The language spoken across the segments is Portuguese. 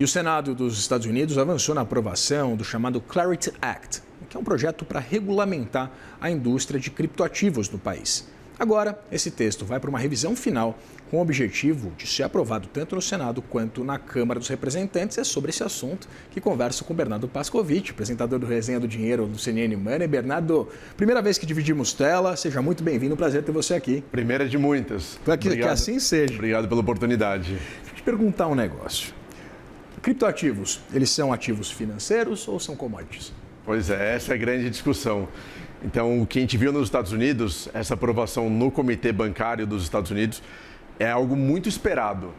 E o Senado dos Estados Unidos avançou na aprovação do chamado Clarity Act, que é um projeto para regulamentar a indústria de criptoativos no país. Agora, esse texto vai para uma revisão final com o objetivo de ser aprovado tanto no Senado quanto na Câmara dos Representantes. É sobre esse assunto que converso com Bernardo Pascovitch, apresentador do Resenha do Dinheiro do CNN Money. Bernardo, primeira vez que dividimos tela, seja muito bem-vindo, um prazer ter você aqui. Primeira de muitas. Que assim seja. Obrigado pela oportunidade. Deixa eu te perguntar um negócio. Criptoativos, eles são ativos financeiros ou são commodities? Pois é, essa é a grande discussão. Então, o que a gente viu nos Estados Unidos, essa aprovação no Comitê Bancário dos Estados Unidos, é algo muito esperado.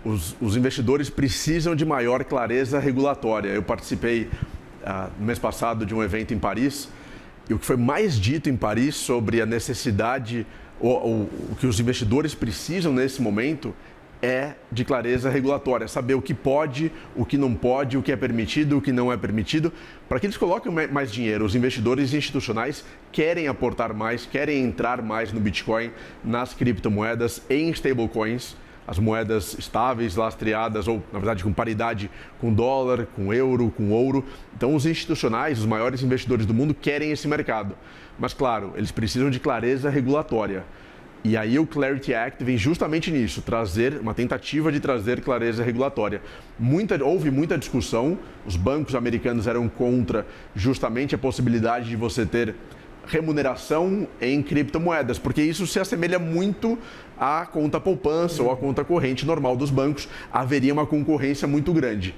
Os investidores precisam de maior clareza regulatória. Eu participei no mês passado de um evento em Paris, e o que foi mais dito em Paris sobre a necessidade, o que os investidores precisam nesse momento, é de clareza regulatória, saber o que pode, o que não pode, o que é permitido, o que não é permitido, para que eles coloquem mais dinheiro. Os investidores institucionais querem aportar mais, querem entrar mais no Bitcoin, nas criptomoedas, em stablecoins, as moedas estáveis, lastreadas, ou na verdade com paridade com dólar, com euro, com ouro. Então os institucionais, os maiores investidores do mundo querem esse mercado. Mas claro, eles precisam de clareza regulatória. E aí o Clarity Act vem justamente nisso, trazer uma tentativa de trazer clareza regulatória. Houve muita discussão, os bancos americanos eram contra justamente a possibilidade de você ter remuneração em criptomoedas, porque isso se assemelha muito à conta poupança ou à conta corrente normal dos bancos, haveria uma concorrência muito grande.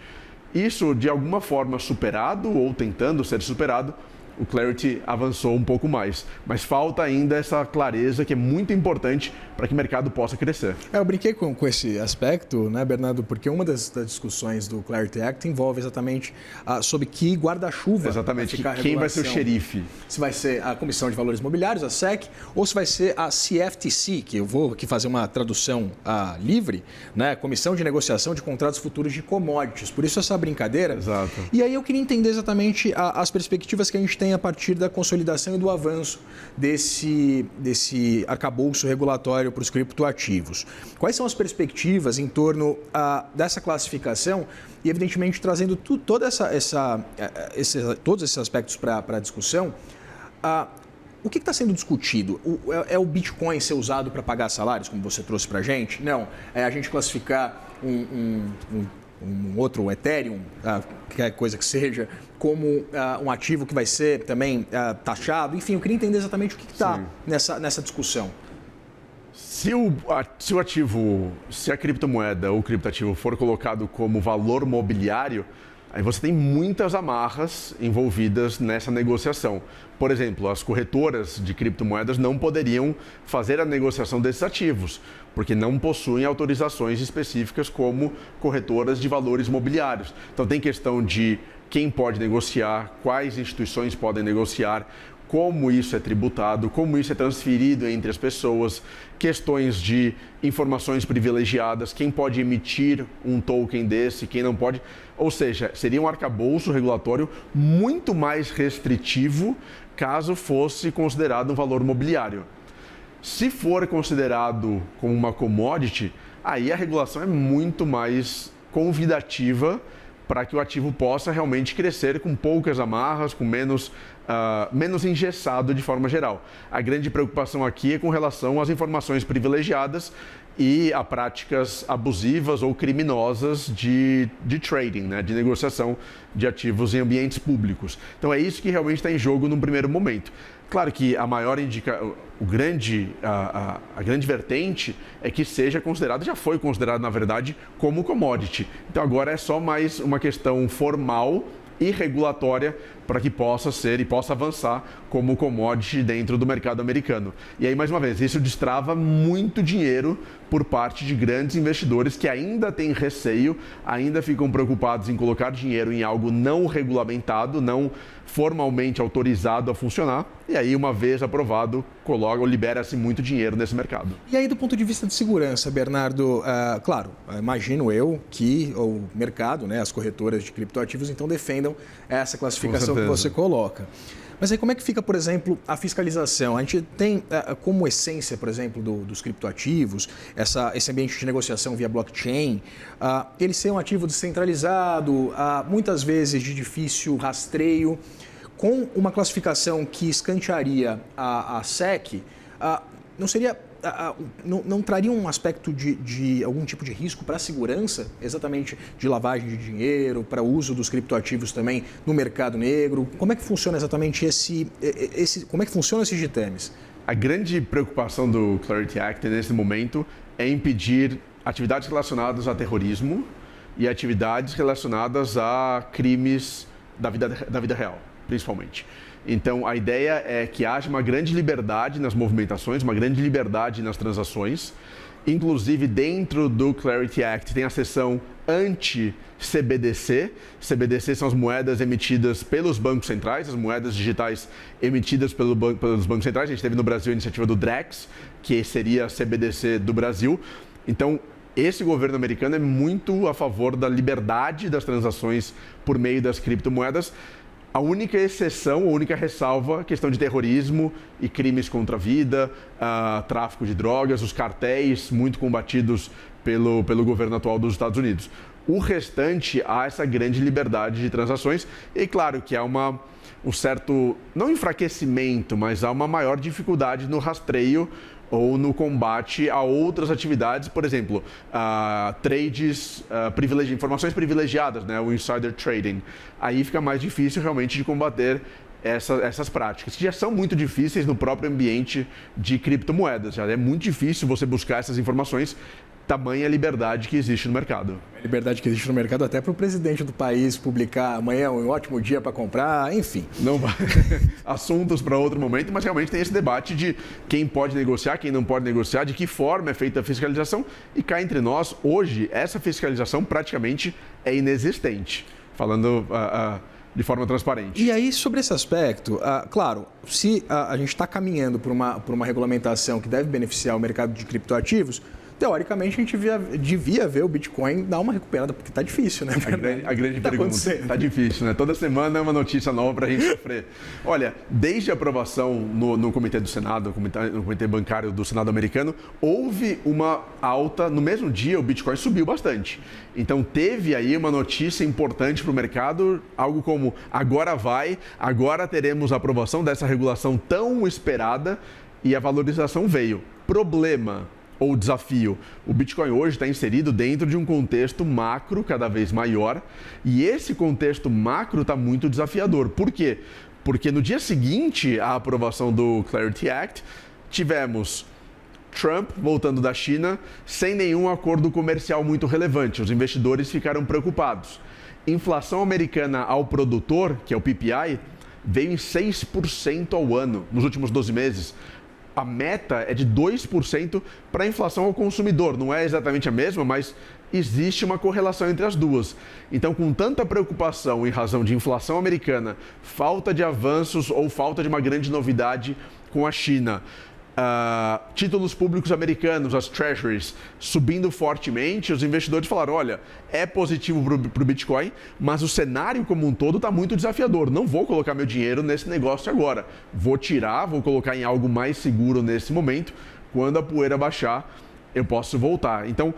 Isso, de alguma forma, superado ou tentando ser superado, o Clarity avançou um pouco mais, mas falta ainda essa clareza que é muito importante para que o mercado possa crescer. Eu brinquei com esse aspecto, né, Bernardo, porque uma das discussões do Clarity Act envolve exatamente sobre que guarda-chuva. Exatamente, quem vai ser o xerife. Se vai ser a Comissão de Valores Imobiliários, a SEC, ou se vai ser a CFTC, que eu vou aqui fazer uma tradução livre, né, Comissão de Negociação de Contratos Futuros de Commodities. Por isso essa brincadeira. Exato. E aí eu queria entender exatamente as perspectivas que a gente tem a partir da consolidação e do avanço desse arcabouço regulatório para os criptoativos. Quais são as perspectivas em torno dessa classificação e, evidentemente, trazendo todos esses aspectos para a discussão? O que está sendo discutido? É o Bitcoin ser usado para pagar salários, como você trouxe para a gente? Não. É a gente classificar um outro Ethereum, qualquer coisa que seja, como um ativo que vai ser também taxado. Enfim, eu queria entender exatamente o que está nessa discussão. Se a criptomoeda ou criptoativo for colocado como valor mobiliário, aí você tem muitas amarras envolvidas nessa negociação. Por exemplo, as corretoras de criptomoedas não poderiam fazer a negociação desses ativos, porque não possuem autorizações específicas como corretoras de valores mobiliários. Então tem questão de quem pode negociar, quais instituições podem negociar, como isso é tributado, como isso é transferido entre as pessoas, questões de informações privilegiadas, quem pode emitir um token desse, quem não pode. Ou seja, seria um arcabouço regulatório muito mais restritivo caso fosse considerado um valor mobiliário. Se for considerado como uma commodity, aí a regulação é muito mais convidativa para que o ativo possa realmente crescer com poucas amarras, com menos engessado de forma geral. A grande preocupação aqui é com relação às informações privilegiadas e a práticas abusivas ou criminosas de trading, né, de negociação de ativos em ambientes públicos. Então é isso que realmente está em jogo num primeiro momento. Claro que a grande vertente é que seja considerado, já foi considerado na verdade, como commodity. Então agora é só mais uma questão formal e regulatória para que possa ser e possa avançar como commodity dentro do mercado americano. E aí, mais uma vez, isso destrava muito dinheiro por parte de grandes investidores que ainda têm receio, ainda ficam preocupados em colocar dinheiro em algo não regulamentado, não formalmente autorizado a funcionar. E aí, uma vez aprovado, libera-se muito dinheiro nesse mercado. E aí, do ponto de vista de segurança, Bernardo, claro, imagino eu que o mercado, né, as corretoras de criptoativos, então defendam essa classificação que você coloca. Mas aí como é que fica, por exemplo, a fiscalização? A gente tem como essência, por exemplo, dos criptoativos, esse ambiente de negociação via blockchain, ele ser um ativo descentralizado, muitas vezes de difícil rastreio, com uma classificação que escantearia a SEC, não seria... Não traria um aspecto de algum tipo de risco para a segurança, exatamente de lavagem de dinheiro, para o uso dos criptoativos também no mercado negro? Como é que funciona exatamente como é que funcionam esses ditames? A grande preocupação do Clarity Act nesse momento é impedir atividades relacionadas a terrorismo e atividades relacionadas a crimes da vida real, principalmente. Então, a ideia é que haja uma grande liberdade nas movimentações, uma grande liberdade nas transações. Inclusive, dentro do Clarity Act, tem a seção anti-CBDC. CBDC são as moedas emitidas pelos bancos centrais, as moedas digitais emitidas pelos bancos centrais. A gente teve no Brasil a iniciativa do Drex, que seria a CBDC do Brasil. Então, esse governo americano é muito a favor da liberdade das transações por meio das criptomoedas. A única exceção, a única ressalva, questão de terrorismo e crimes contra a vida, tráfico de drogas, os cartéis muito combatidos pelo governo atual dos Estados Unidos. O restante, há essa grande liberdade de transações e, claro, que há um certo, não enfraquecimento, mas há uma maior dificuldade no rastreio ou no combate a outras atividades, por exemplo, trades, informações privilegiadas, né, o insider trading. Aí fica mais difícil realmente de combater essas práticas, que já são muito difíceis no próprio ambiente de criptomoedas. Já é muito difícil você buscar essas informações, tamanha liberdade que existe no mercado. A liberdade que existe no mercado até para o presidente do país publicar amanhã é um ótimo dia para comprar, enfim. Não vai. Assuntos para outro momento, mas realmente tem esse debate de quem pode negociar, quem não pode negociar, de que forma é feita a fiscalização. E cá entre nós, hoje, essa fiscalização praticamente é inexistente, falando de forma transparente. E aí, sobre esse aspecto, claro, se a gente está caminhando por uma regulamentação que deve beneficiar o mercado de criptoativos, teoricamente, a gente devia ver o Bitcoin dar uma recuperada, porque está difícil, né? A grande pergunta. Está difícil, né? Toda semana é uma notícia nova para a gente sofrer. Olha, desde a aprovação no Comitê do Senado, no Comitê Bancário do Senado americano, houve uma alta. No mesmo dia, o Bitcoin subiu bastante. Então, teve aí uma notícia importante para o mercado, algo como agora teremos a aprovação dessa regulação tão esperada e a valorização veio. Problema ou desafio. O Bitcoin hoje está inserido dentro de um contexto macro cada vez maior e esse contexto macro está muito desafiador. Por quê? Porque no dia seguinte à aprovação do Clarity Act, tivemos Trump voltando da China sem nenhum acordo comercial muito relevante. Os investidores ficaram preocupados. Inflação americana ao produtor, que é o PPI, veio em 6% ao ano nos últimos 12 meses. A meta é de 2% para a inflação ao consumidor. Não é exatamente a mesma, mas existe uma correlação entre as duas. Então, com tanta preocupação em razão de inflação americana, falta de avanços ou falta de uma grande novidade com a China, títulos públicos americanos, as treasuries, subindo fortemente, os investidores falaram, olha, é positivo para o Bitcoin, mas o cenário como um todo está muito desafiador. Não vou colocar meu dinheiro nesse negócio agora. Vou colocar em algo mais seguro nesse momento. Quando a poeira baixar, eu posso voltar. Então,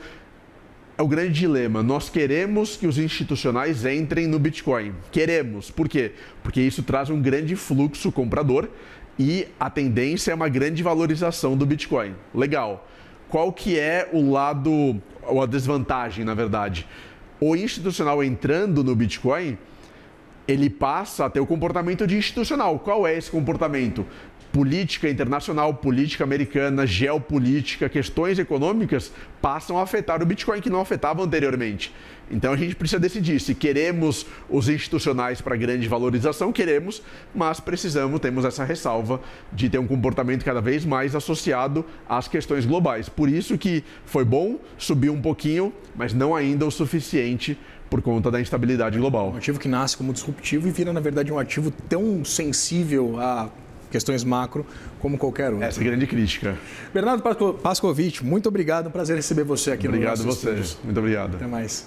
é o grande dilema. Nós queremos que os institucionais entrem no Bitcoin. Queremos. Por quê? Porque isso traz um grande fluxo comprador e a tendência é uma grande valorização do Bitcoin. Legal. Qual que é o lado, ou a desvantagem, na verdade? O institucional entrando no Bitcoin, ele passa a ter o comportamento de institucional. Qual é esse comportamento? Política internacional, política americana, geopolítica, questões econômicas passam a afetar o Bitcoin que não afetava anteriormente. Então a gente precisa decidir se queremos os institucionais para grande valorização, queremos, mas temos essa ressalva de ter um comportamento cada vez mais associado às questões globais. Por isso que foi bom, subiu um pouquinho, mas não ainda o suficiente por conta da instabilidade global. Um ativo que nasce como disruptivo e vira, na verdade, um ativo tão sensível a questões macro como qualquer um. Essa é a grande crítica. Bernardo Pascovitch, muito obrigado. Um prazer receber você aqui no nosso estúdio. Obrigado a você. Muito obrigado. Até mais.